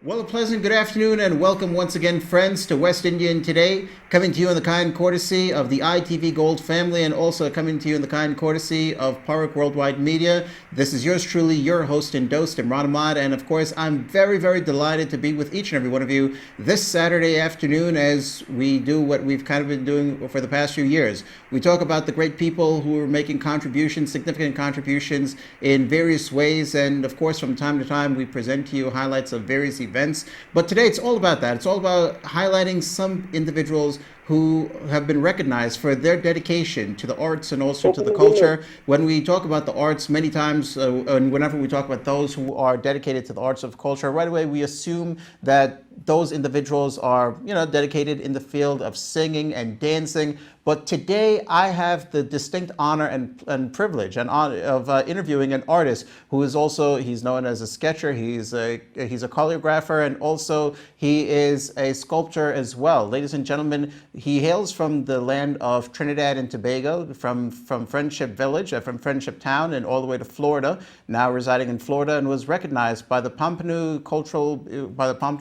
Well, a pleasant good afternoon and welcome once again, friends, to West Indian Today, coming to you in the kind courtesy of the ITV Gold family and also coming to you in the kind courtesy of Parak Worldwide Media. This is yours truly, your host and host, Imran Ahmad, and of course, I'm very, very delighted to be with each and every one of you this Saturday afternoon as we do what we've kind of been doing for the past few years. We talk about the great people who are making contributions, significant contributions in various ways, and of course, from time to time, we present to you highlights of various events. But today it's all about that. It's all about highlighting some individuals who have been recognized for their dedication to the arts and also to the culture. When we talk about the arts, many times, and whenever we talk about those who are dedicated to the arts of culture, right away we assume that those individuals are, dedicated in the field of singing and dancing. But today I have the distinct honor and privilege and honor of interviewing an artist who is also, he's known as a sketcher, he's a choreographer, and also he is a sculptor as well. Ladies and gentlemen, he hails from the land of Trinidad and Tobago, from Friendship Village, from Friendship Town, and all the way to Florida, now residing in Florida, and was recognized by the Pompano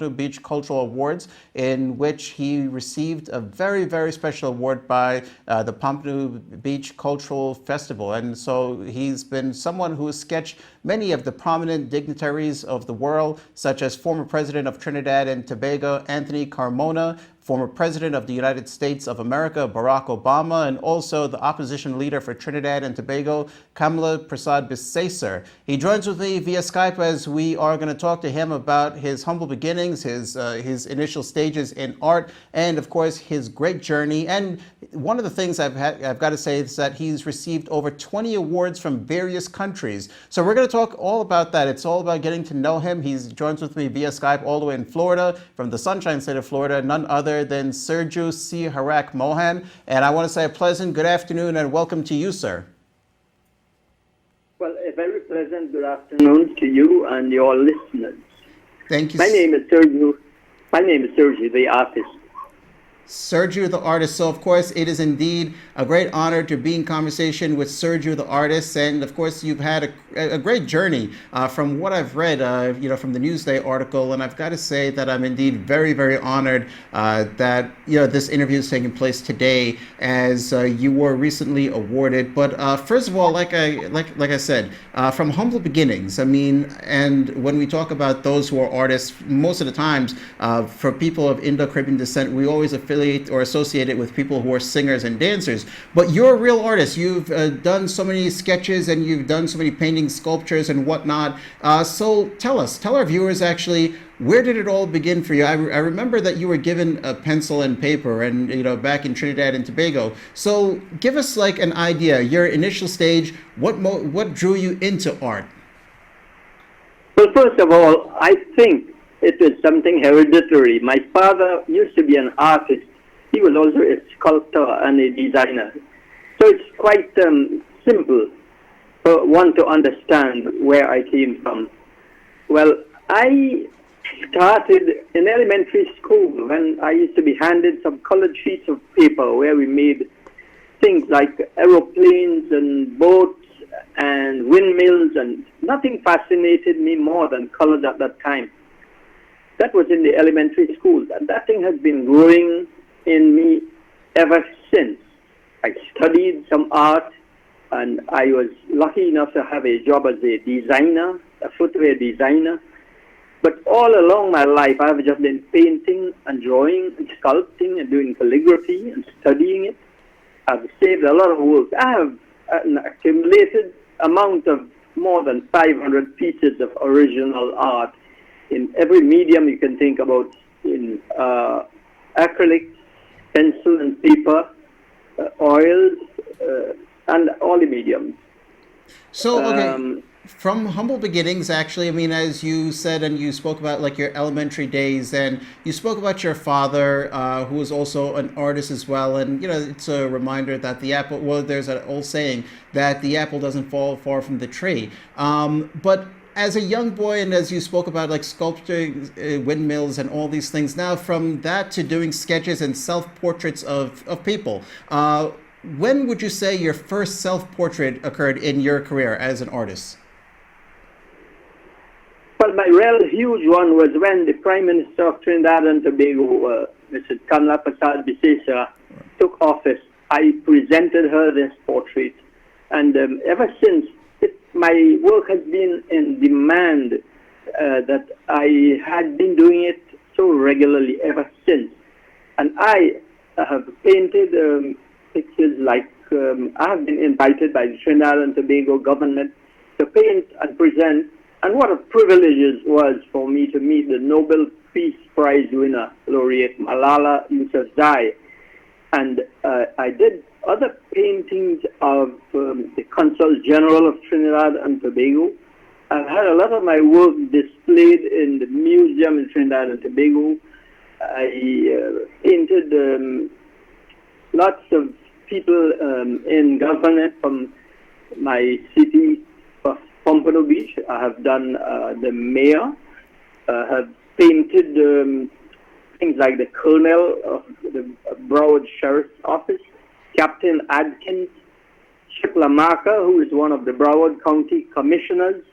Beach Cultural Awards, in which he received a very, very special award by the Pompano Beach Cultural Festival. And so he's been someone who has sketched many of the prominent dignitaries of the world, such as former President of Trinidad and Tobago, Anthony Carmona, former President of the United States of America, Barack Obama, and also the opposition leader for Trinidad and Tobago, Kamala Prasad Bissaser. He joins with me via Skype as we are going to talk to him about his humble beginnings, his initial stages in art, and of course his great journey. And one of the things I've got to say is that he's received over 20 awards from various countries. So we're going to talk all about that. It's all about getting to know him. He joins with me via Skype all the way in Florida, from the Sunshine State of Florida, none other than Sirju Seeharack Mohan. And I want to say a pleasant good afternoon and welcome to you, sir. Well, a very pleasant good afternoon to you and your listeners. Thank you. My name is Sirju, the artist. Sirju the artist. So of course it is indeed a great honor to be in conversation with Sirju the artist, and of course you've had a great journey from what I've read, from the Newsday article, and I've got to say that I'm indeed very, very honored that this interview is taking place today, as you were recently awarded. But first of all, like I said, from humble beginnings. I mean, and when we talk about those who are artists, most of the times for people of Indo-Caribbean descent, we always affiliate or associate it with people who are singers and dancers. But you're a real artist. You've done so many sketches and you've done so many paintings, sculptures, and whatnot. So tell our viewers actually, where did it all begin for you? I remember that you were given a pencil and paper, and back in Trinidad and Tobago. So give us like an idea, your initial stage. What drew you into art? Well, first of all, I think it is something hereditary. My father used to be an artist. He was also a sculptor and a designer. So it's quite simple for one to understand where I came from. Well, I started in elementary school when I used to be handed some colored sheets of paper where we made things like aeroplanes and boats and windmills, and nothing fascinated me more than colors at that time. That was in the elementary school. And that thing has been growing in me ever since. I studied some art, and I was lucky enough to have a job as a designer, a footwear designer. But all along my life, I've just been painting and drawing and sculpting and doing calligraphy and studying it. I've saved a lot of work. I have an accumulated amount of more than 500 pieces of original art in every medium you can think about, in acrylic, pencil and paper, oils, and all the mediums. So, okay, from humble beginnings, actually, I mean, as you said, and you spoke about like your elementary days, and you spoke about your father, who was also an artist as well. And, it's a reminder that there's an old saying that the apple doesn't fall far from the tree. But as a young boy, and as you spoke about like sculpting windmills and all these things, now from that to doing sketches and self-portraits of people, when would you say your first self-portrait occurred in your career as an artist? Well, my real huge one was when the Prime Minister of Trinidad and Tobago, Mrs. Kamla Prasad Bisesa, took office. I presented her this portrait, and ever since, my work has been in demand. That I had been doing it so regularly ever since, and I have painted pictures like I have been invited by the Trinidad and Tobago government to paint and present. And what a privilege it was for me to meet the Nobel Peace Prize winner, Laureate Malala Yousafzai. And I did other paintings of the Consul General of Trinidad and Tobago. I've had a lot of my work displayed in the museum in Trinidad and Tobago. I painted lots of people in government from my city of Pompano Beach. I have done the mayor. Have painted things like the colonel of the Broward Sheriff's Office, Captain Adkins, Chip Lamarca, who is one of the Broward County Commissioners,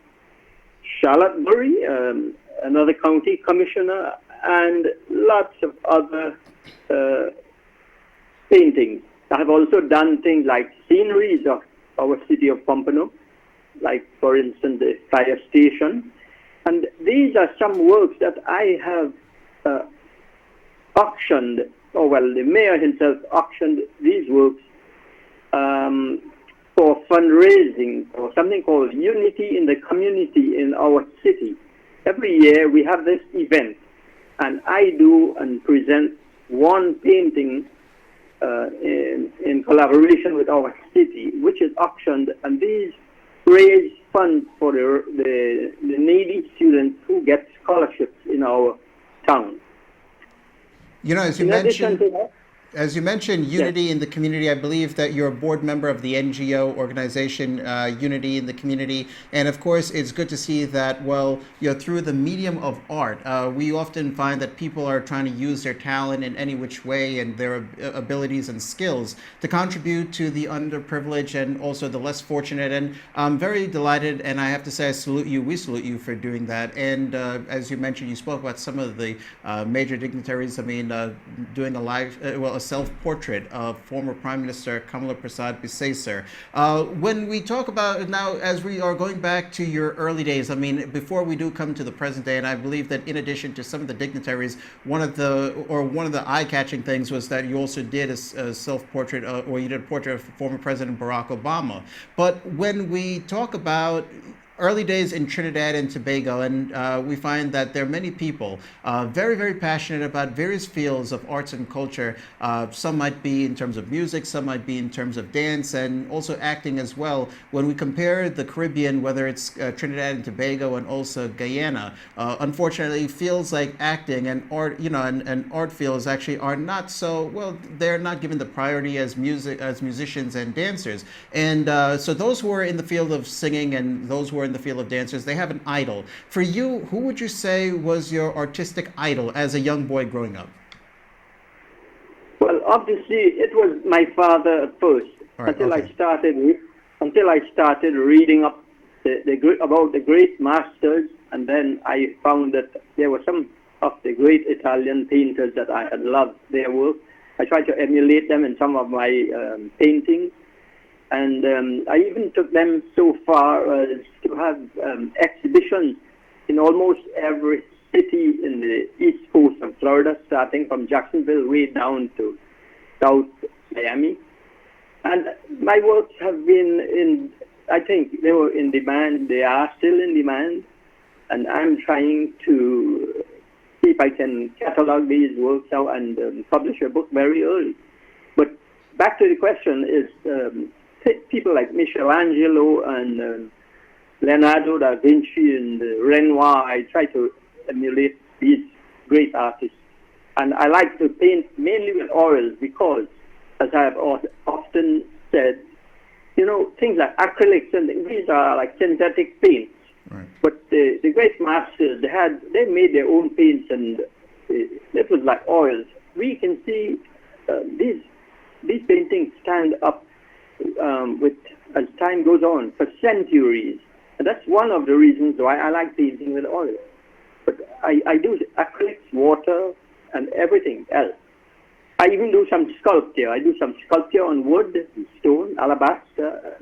Charlotte Murray, another county commissioner, and lots of other paintings. I have also done things like sceneries of our city of Pompano, like, for instance, the fire station. And these are some works that I have auctioned, or well, the mayor himself auctioned these works for fundraising, or something called Unity in the Community in our city. Every year we have this event, and I do and present one painting in collaboration with our city, which is auctioned, and these raise funds for the needy students who get scholarships in our town. You know, as you mentioned, Unity in the Community, I believe that you're a board member of the NGO organization, Unity in the Community. And of course, it's good to see that, well, through the medium of art, we often find that people are trying to use their talent in any which way and their abilities and skills to contribute to the underprivileged and also the less fortunate. And I'm very delighted, and I have to say, we salute you for doing that. And as you mentioned, you spoke about some of the major dignitaries. I mean, doing a self-portrait of former Prime Minister Kamla Prasad Bisesa. When we talk about now, as we are going back to your early days, I mean, before we do come to the present day, and I believe that in addition to some of the dignitaries, one of the eye-catching things was that you also did a self-portrait, or you did a portrait of former President Barack Obama. But when we talk about early days in Trinidad and Tobago, and we find that there are many people very, very passionate about various fields of arts and culture. Some might be in terms of music, some might be in terms of dance, and also acting as well. When we compare the Caribbean, whether it's Trinidad and Tobago and also Guyana, unfortunately, feels like acting and art, and art fields actually are not so well. They're not given the priority as musicians and dancers. And so those who are in the field of singing and those who are in the field of dancers, they have an idol. For you, who would you say was your artistic idol as a young boy growing up? Well, obviously, it was my father at first, until I started reading up about the great masters, and then I found that there were some of the great Italian painters that I had loved their work. I tried to emulate them in some of my paintings. And I even took them so far as to have exhibitions in almost every city in the east coast of Florida, starting from Jacksonville way down to South Miami. And my works have been I think they were in demand. They are still in demand. And I'm trying to see if I can catalog these works out and publish a book very early. But back to the question is, people like Michelangelo and Leonardo da Vinci and Renoir, I try to emulate these great artists. And I like to paint mainly with oils because, as I have often said, things like acrylics and these are like synthetic paints. Right. But the great masters, they made their own paints, and it was like oils. We can see these paintings stand up as time goes on for centuries. And that's one of the reasons why I like painting with oil. But I do acrylics, water, and everything else. I even do some sculpture. I do some sculpture on wood, stone, alabaster.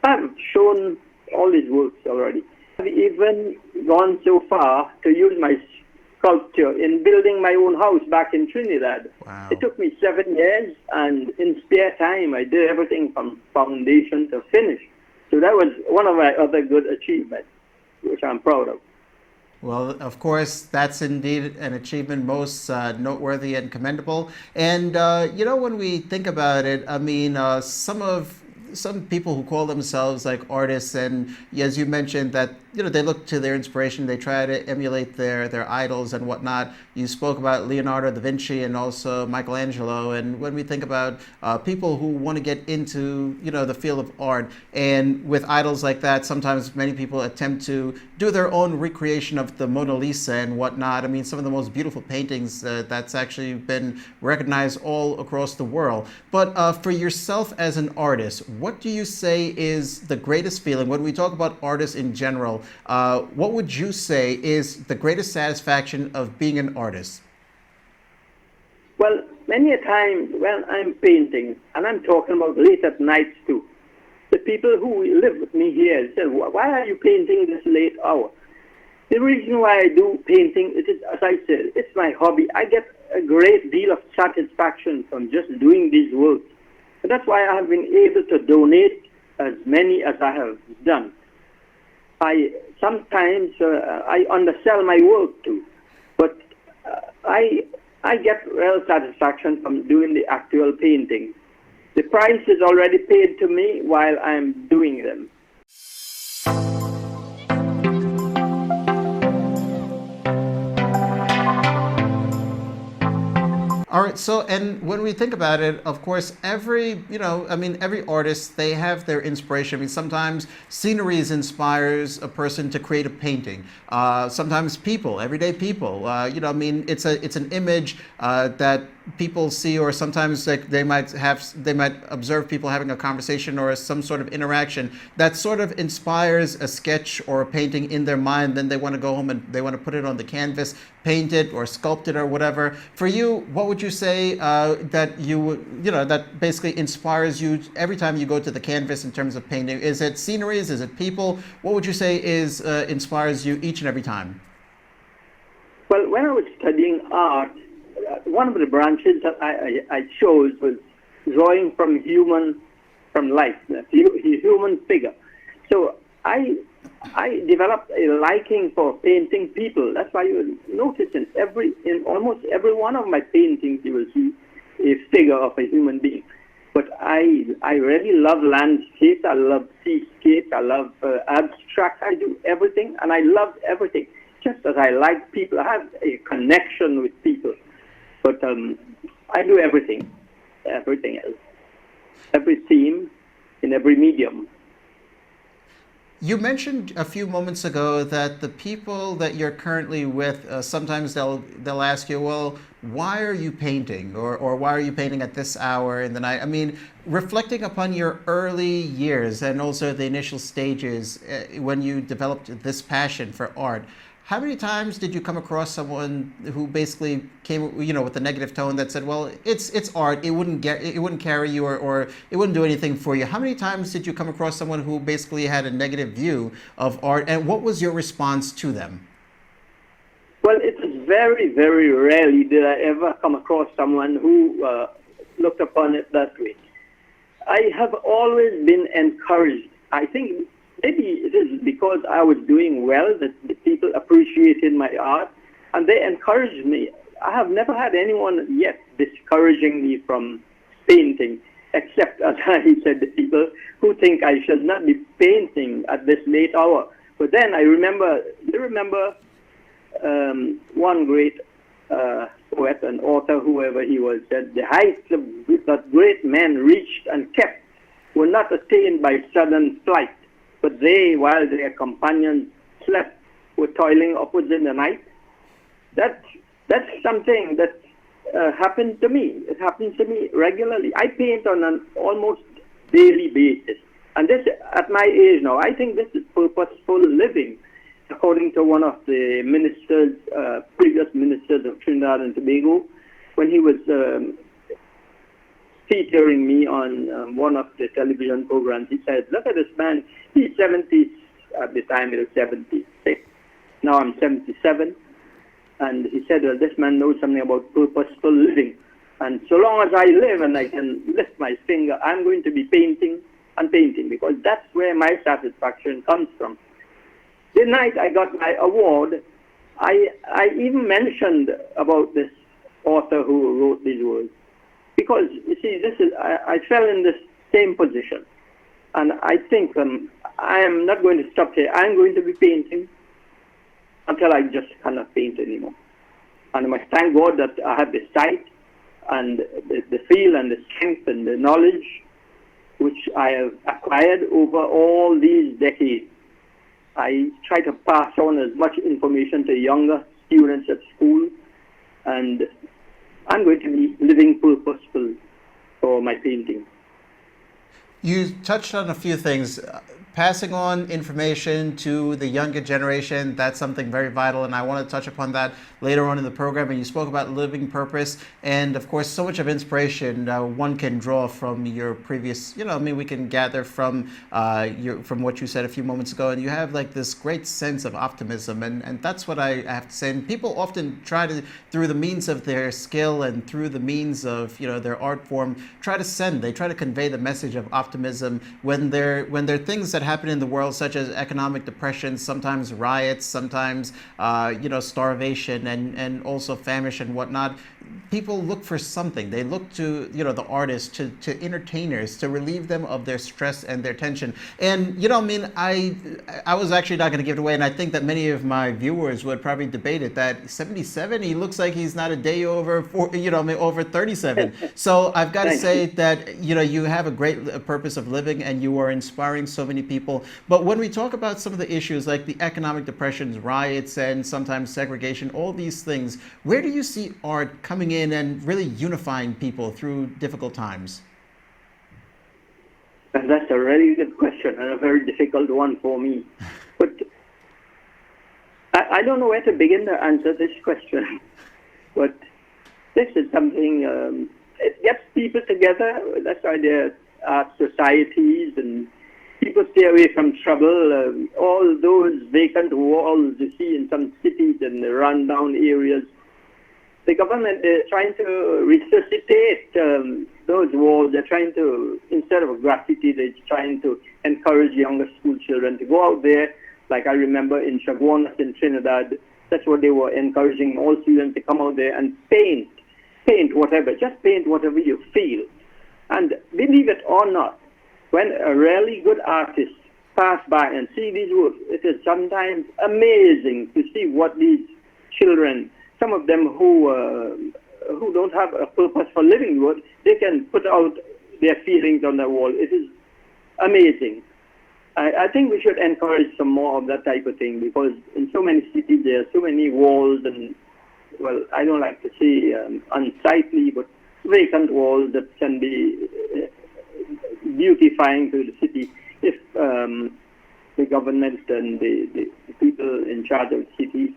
I've shown all these works already. I've even gone so far to use my sculpture in building my own house back in Trinidad. Wow. It took me 7 years, and in spare time, I did everything from foundation to finish. So that was one of my other good achievements, which I'm proud of. Well, of course, that's indeed an achievement most noteworthy and commendable. And, when we think about it, I mean, some people who call themselves like artists, and as you mentioned, that they look to their inspiration, they try to emulate their idols and whatnot. You spoke about Leonardo da Vinci and also Michelangelo, and when we think about people who want to get into the field of art, and with idols like that, sometimes many people attempt to do their own recreation of the Mona Lisa and whatnot. I mean, some of the most beautiful paintings that's actually been recognized all across the world. But for yourself as an artist, what do you say is the greatest feeling when we talk about artists in general? What would you say is the greatest satisfaction of being an artist? Well, many a time when I'm painting, and I'm talking about late at nights too, the people who live with me here say, "Why are you painting this late hour?" The reason why I do painting, it is, as I said, it's my hobby. I get a great deal of satisfaction from just doing these works. And that's why I have been able to donate as many as I have done. Sometimes I undersell my work too, but I get real satisfaction from doing the actual painting. The price is already paid to me while I'm doing them. All right. So, and when we think about it, of course, every artist, they have their inspiration. I mean, sometimes sceneries inspires a person to create a painting. Sometimes people, everyday people, it's an image that people see, or sometimes like they might observe people having a conversation or some sort of interaction that sort of inspires a sketch or a painting in their mind. Then they want to go home and they want to put it on the canvas, paint it or sculpt it or whatever. For you, what would you say that basically inspires you every time you go to the canvas in terms of painting? Is it sceneries? Is it people? What would you say inspires you each and every time? Well, when I was studying art, one of the branches that I chose was drawing from life, the human figure. So I developed a liking for painting people. That's why you will notice in almost every one of my paintings you will see a figure of a human being. But I really love landscapes. I love seascapes. I love abstract. I do everything, and I love everything. Just as I like people, I have a connection with people. But I do everything else, every theme in every medium. You mentioned a few moments ago that the people that you're currently with, sometimes they'll ask you, well, why are you painting? Or why are you painting at this hour in the night? I mean, reflecting upon your early years and also the initial stages when you developed this passion for art, how many times did you come across someone who basically came, with a negative tone that said, "Well, it's art. It wouldn't carry you, or it wouldn't do anything for you"? How many times did you come across someone who basically had a negative view of art, and what was your response to them? Well, it is very, very rarely did I ever come across someone who looked upon it that way. I have always been encouraged. I think maybe it is because I was doing well that the people appreciated my art, and they encouraged me. I have never had anyone yet discouraging me from painting, except, as I said, the people who think I should not be painting at this late hour. But then I remember one great poet and author, whoever he was, said, "The heights that great men reached and kept were not attained by sudden flight, but they, while their companions slept, were toiling upwards in the night." That's something that happened to me. It happens to me regularly. I paint on an almost daily basis. And this, at my age now, I think this is purposeful living, according to one of the ministers, previous ministers of Trinidad and Tobago, when he was featuring me on one of the television programs. He said, look at this man, he's 70, at the time he was 76. Now I'm 77. And he said, well, this man knows something about purposeful living. And so long as I live and I can lift my finger, I'm going to be painting and painting, because that's where my satisfaction comes from. The night I got my award, I even mentioned about this author who wrote these words. Because, you see, I fell in this same position. And I think I am not going to stop here. I'm going to be painting until I just cannot paint anymore. And I must thank God that I have the sight and the feel and the strength and the knowledge which I have acquired over all these decades. I try to pass on as much information to younger students at school, and I'm going to be living purposeful for my painting. You touched on a few things. Passing on information to the younger generation, that's something very vital, and I want to touch upon that later on in the program. And you spoke about living purpose, and of course, so much of inspiration one can draw from your previous, we can gather from from what you said a few moments ago, and you have like this great sense of optimism, and that's what I have to say. And people often try to, through the means of their skill and through the means of their art form, try to convey the message of optimism when there are things that happen in the world, such as economic depression, sometimes riots, sometimes starvation, and also famine and whatnot. People look for something. They look to the artists, to entertainers, to relieve them of their stress and their tension. And I was actually not going to give it away, and I think that many of my viewers would probably debate it, that 77, he looks like he's not a day over over 37. So I've got to say that you have a great purpose of living, and you are inspiring so many people. But when we talk about some of the issues like the economic depressions, riots, and sometimes segregation, all these things, where do you see art coming in and really unifying people through difficult times? And that's a really good question and a very difficult one for me. But I don't know where to begin to answer this question. But this is something, it gets people together. That's why there are societies, and people stay away from trouble. All those vacant walls you see in some cities and the rundown areas, the government is trying to resuscitate those walls. They're trying to, instead of graffiti, they're trying to encourage younger school children to go out there. Like I remember in Chaguanas in Trinidad, that's what they were encouraging all students to come out there and paint whatever. Just paint whatever you feel. And believe it or not, when a really good artist pass by and see these works, it is sometimes amazing to see what these children, some of them who don't have a purpose for living wood, they can put out their feelings on the wall. It is amazing. I think we should encourage some more of that type of thing, because in so many cities there are so many walls and, well, I don't like to say unsightly, but vacant walls that can be beautifying to the city if the government and the people in charge of the city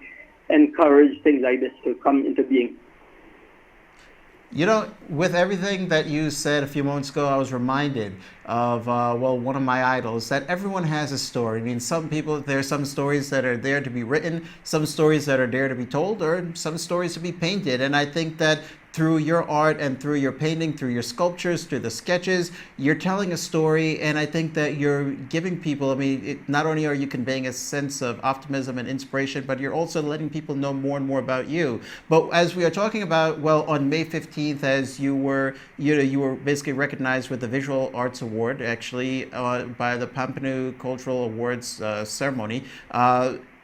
encourage things like this to come into being. With everything that you said a few moments ago, I was reminded of, one of my idols, that everyone has a story. I mean, some people, there are some stories that are there to be written, some stories that are there to be told, or some stories to be painted. And I think that through your art and through your painting, through your sculptures, through the sketches, you're telling a story, and I think that you're giving people, not only are you conveying a sense of optimism and inspiration, but you're also letting people know more and more about you. But as we are talking about, on May 15th, as you were basically recognized with the Visual Arts Award, actually, by the Pampanu Cultural Awards ceremony.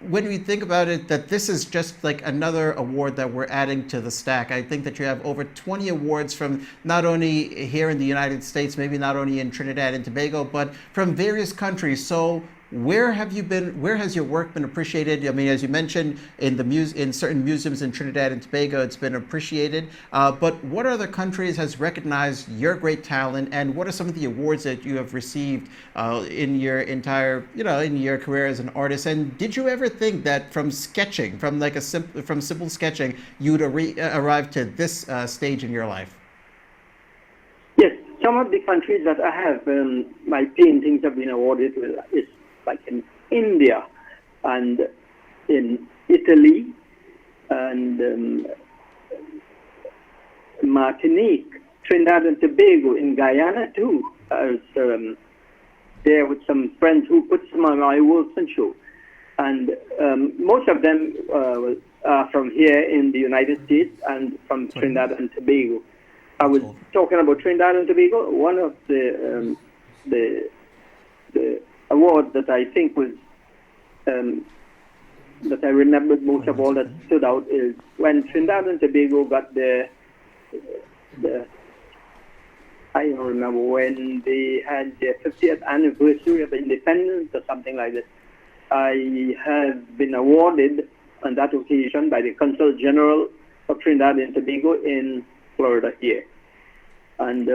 When we think about it, that this is just like another award that we're adding to the stack. I think that you have over 20 awards from not only here in the United States, maybe not only in Trinidad and Tobago, but from various countries. So Where have you been? Where has your work been appreciated? I mean, as you mentioned, in certain museums in Trinidad and Tobago, it's been appreciated. But what other countries has recognized your great talent, and what are some of the awards that you have received in your entire, in your career as an artist? And did you ever think that from sketching, from simple sketching, you'd arrive to this stage in your life? Yes, some of the countries that I have, my paintings have been awarded with is like in India and in Italy and Martinique, Trinidad and Tobago, in Guyana too. I was there with some friends who put some of my works on show. And most of them are from here in the United States and from Trinidad and Tobago. I was talking about Trinidad and Tobago. One of the awards that I think was that I remembered most of all that stood out is when Trinidad and Tobago got the I don't remember when they had their 50th anniversary of independence or something like this. I have been awarded on that occasion by the Consul General of Trinidad and Tobago in Florida here. And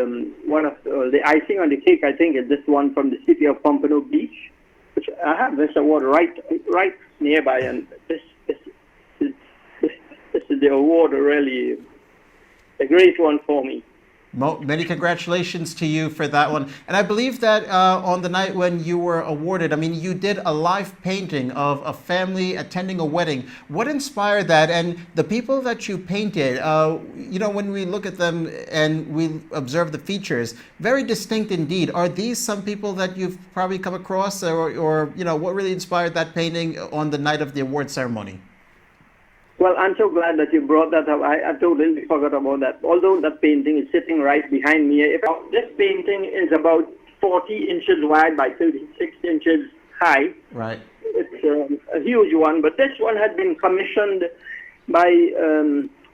one of the icing on the cake, I think, is this one from the city of Pompano Beach, which I have this award right nearby, and this is the award, really a great one for me. Many congratulations to you for that one. And I believe that on the night when you were awarded, I mean, you did a live painting of a family attending a wedding. What inspired that? And the people that you painted, when we look at them and we observe the features, very distinct indeed. Are these some people that you've probably come across, or what really inspired that painting on the night of the award ceremony? Well, I'm so glad that you brought that up. I totally forgot about that. Although that painting is sitting right behind me. This painting is about 40 inches wide by 36 inches high. Right. It's a huge one, but this one had been commissioned by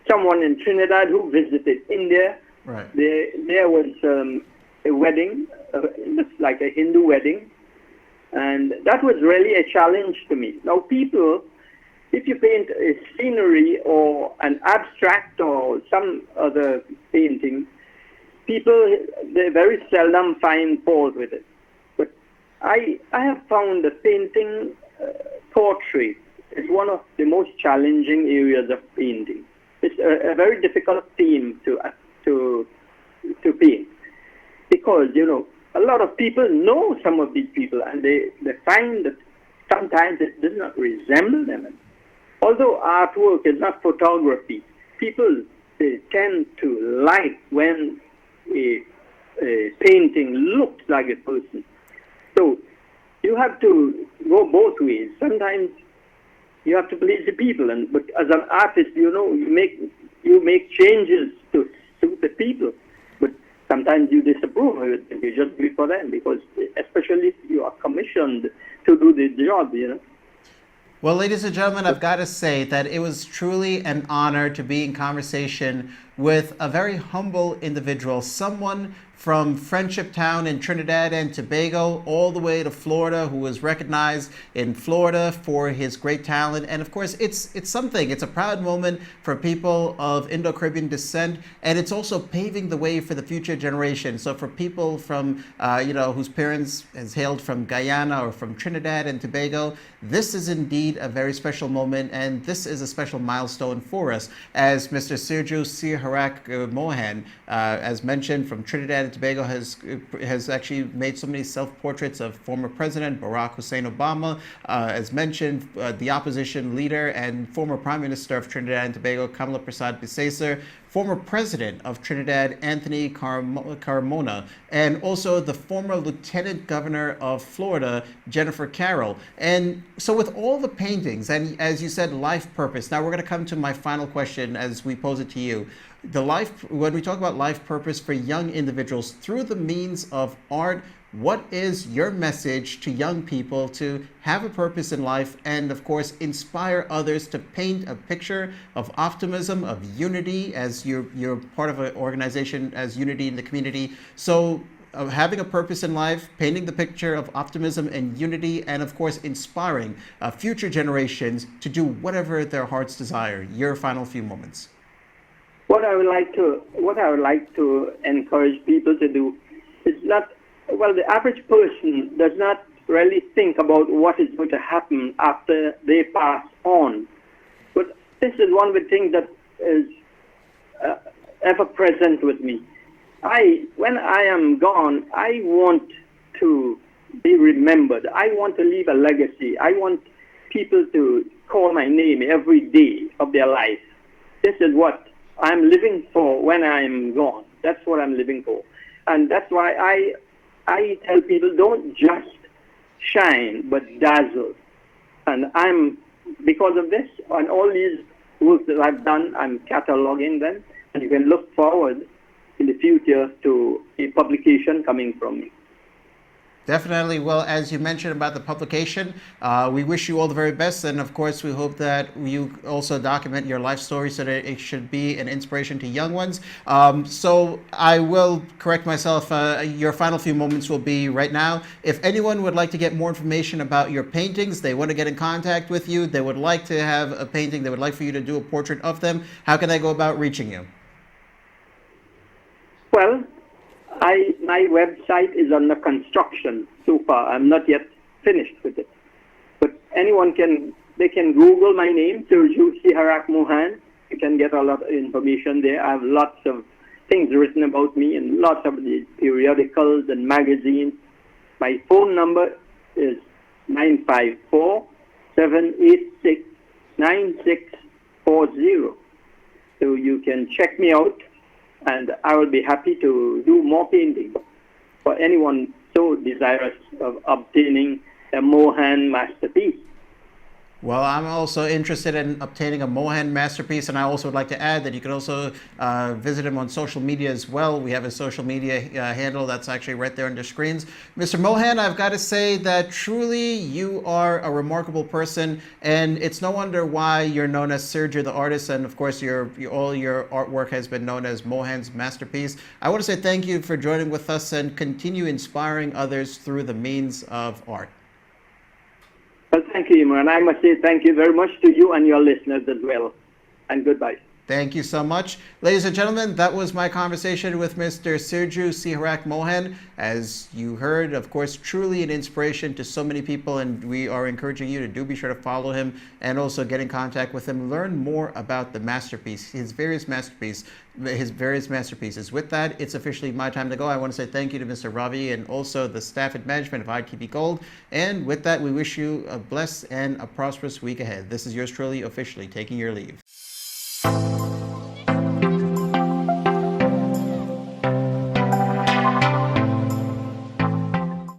someone in Trinidad who visited India. Right. There was a wedding, just like a Hindu wedding, and that was really a challenge to me. Now, people, if you paint a scenery or an abstract or some other painting, people, they very seldom find fault with it. But I have found that painting portrait is one of the most challenging areas of painting. It's a very difficult theme to paint because, a lot of people know some of these people and they find that sometimes it does not resemble them. Although artwork is not photography, people tend to like when a painting looks like a person. So you have to go both ways. Sometimes you have to please the people, but as an artist, you make changes to suit the people. But sometimes you disapprove of it, and you just do it for them because, especially if you are commissioned to do the job, Well, ladies and gentlemen, I've got to say that it was truly an honor to be in conversation with a very humble individual, someone from Friendship Town in Trinidad and Tobago all the way to Florida, who was recognized in Florida for his great talent. And of course, it's something. It's a proud moment for people of Indo-Caribbean descent, and it's also paving the way for the future generation. So for people from, whose parents has hailed from Guyana or from Trinidad and Tobago, this is indeed a very special moment, and this is a special milestone for us. As Mr. Sirju Seeharack Mohan, as mentioned, from Trinidad and Tobago, has actually made so many self-portraits of former President Barack Hussein Obama, as mentioned, the opposition leader and former Prime Minister of Trinidad and Tobago, Kamala Prasad Bisesar, former President of Trinidad, Anthony Carmona, and also the former Lieutenant Governor of Florida, Jennifer Carroll. And so with all the paintings, and as you said, life purpose, now we're going to come to my final question as we pose it to you. When we talk about life purpose for young individuals through the means of art, what is your message to young people to have a purpose in life and, of course, inspire others to paint a picture of optimism, of unity, as you're part of an organization as unity in the community? So having a purpose in life, painting the picture of optimism and unity, and of course inspiring future generations to do whatever their hearts desire. Your final few moments. What I would like to encourage people to do is not, well, the average person does not really think about what is going to happen after they pass on. But this is one of the things that is ever present with me. When I am gone, I want to be remembered. I want to leave a legacy. I want people to call my name every day of their life. This is what I'm living for when I'm gone. That's what I'm living for. And that's why I tell people, don't just shine, but dazzle. And because of this, on all these works that I've done, I'm cataloging them, and you can look forward in the future to a publication coming from me. Definitely. Well, as you mentioned about the publication, we wish you all the very best. And of course, we hope that you also document your life story so that it should be an inspiration to young ones. So I will correct myself. Your final few moments will be right now. If anyone would like to get more information about your paintings, they want to get in contact with you, they would like to have a painting, they would like for you to do a portrait of them, how can they go about reaching you? Well, my website is under construction so far. I'm not yet finished with it. But anyone can Google my name, Sirju Seeharack Mohan. You can get a lot of information there. I have lots of things written about me in lots of the periodicals and magazines. My phone number is 954-786-9640. So you can check me out, and I will be happy to do more painting for anyone so desirous of obtaining a Mohan masterpiece. Well, I'm also interested in obtaining a Mohan masterpiece, and I also would like to add that you can also visit him on social media as well. We have a social media handle that's actually right there on the screens. Mr. Mohan, I've got to say that truly you are a remarkable person, and it's no wonder why you're known as Sirju the artist, and of course all your artwork has been known as Mohan's masterpiece. I want to say thank you for joining with us and continue inspiring others through the means of art. Well, thank you, Imran. I must say thank you very much to you and your listeners as well. And goodbye. Thank you so much. Ladies and gentlemen, that was my conversation with Mr. Sirju Seeharack Mohan. As you heard, of course, truly an inspiration to so many people, and we are encouraging you to be sure to follow him and also get in contact with him, learn more about the masterpiece, his various masterpieces. With that, it's officially my time to go. I want to say thank you to Mr. Ravi and also the staff and management of ITV Gold. And with that, we wish you a blessed and a prosperous week ahead. This is yours truly officially taking your leave.